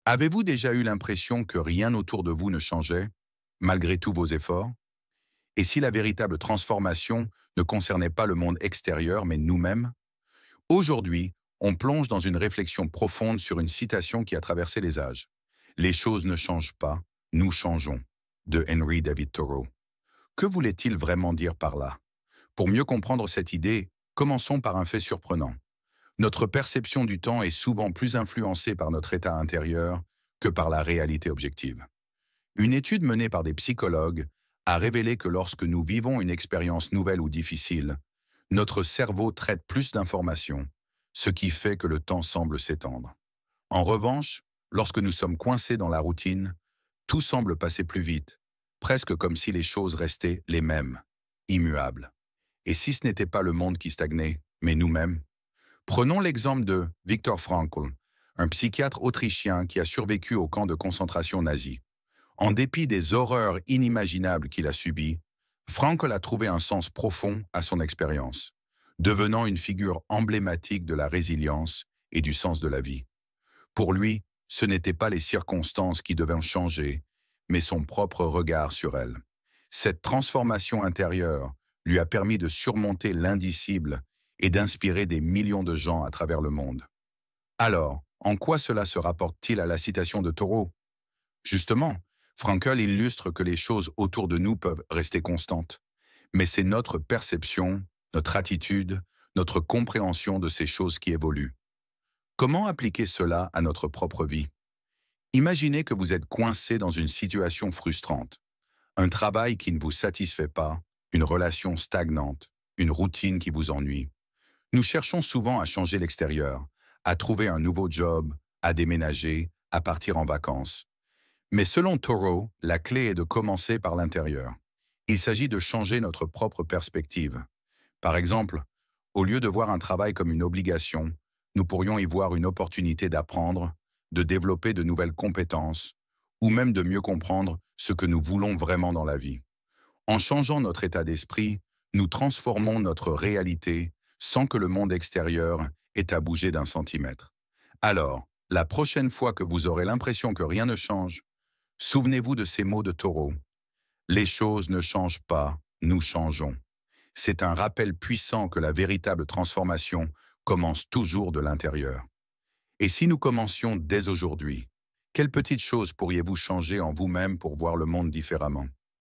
Avez-vous déjà eu l'impression que rien autour de vous ne changeait, malgré tous vos efforts? Et si la véritable transformation ne concernait pas le monde extérieur, mais nous-mêmes? Aujourd'hui, on plonge dans une réflexion profonde sur une citation qui a traversé les âges. Les choses ne changent pas, nous changeons, de Henry David Thoreau. Que voulait-il vraiment dire par là? Pour mieux comprendre cette idée, commençons par un fait surprenant. Notre perception du temps est souvent plus influencée par notre état intérieur que par la réalité objective. Une étude menée par des psychologues a révélé que lorsque nous vivons une expérience nouvelle ou difficile, notre cerveau traite plus d'informations, ce qui fait que le temps semble s'étendre. En revanche, lorsque nous sommes coincés dans la routine, tout semble passer plus vite, presque comme si les choses restaient les mêmes, immuables. Et si ce n'était pas le monde qui stagnait, mais nous-mêmes? Prenons l'exemple de Viktor Frankl, un psychiatre autrichien qui a survécu au camp de concentration nazi. En dépit des horreurs inimaginables qu'il a subies, Frankl a trouvé un sens profond à son expérience, devenant une figure emblématique de la résilience et du sens de la vie. Pour lui, ce n'étaient pas les circonstances qui devaient changer, mais son propre regard sur elles. Cette transformation intérieure lui a permis de surmonter l'indicible et d'inspirer des millions de gens à travers le monde. Alors, en quoi cela se rapporte-t-il à la citation de Thoreau? Justement, Frankl illustre que les choses autour de nous peuvent rester constantes, mais c'est notre perception, notre attitude, notre compréhension de ces choses qui évoluent. Comment appliquer cela à notre propre vie? Imaginez que vous êtes coincé dans une situation frustrante, un travail qui ne vous satisfait pas, une relation stagnante, une routine qui vous ennuie. Nous cherchons souvent à changer l'extérieur, à trouver un nouveau job, à déménager, à partir en vacances. Mais selon Thoreau, la clé est de commencer par l'intérieur. Il s'agit de changer notre propre perspective. Par exemple, au lieu de voir un travail comme une obligation, nous pourrions y voir une opportunité d'apprendre, de développer de nouvelles compétences, ou même de mieux comprendre ce que nous voulons vraiment dans la vie. En changeant notre état d'esprit, nous transformons notre réalité sans que le monde extérieur ait à bouger d'un centimètre. Alors, la prochaine fois que vous aurez l'impression que rien ne change, souvenez-vous de ces mots de Thoreau. Les choses ne changent pas, nous changeons. C'est un rappel puissant que la véritable transformation commence toujours de l'intérieur. Et si nous commencions dès aujourd'hui, quelles petites choses pourriez-vous changer en vous-même pour voir le monde différemment?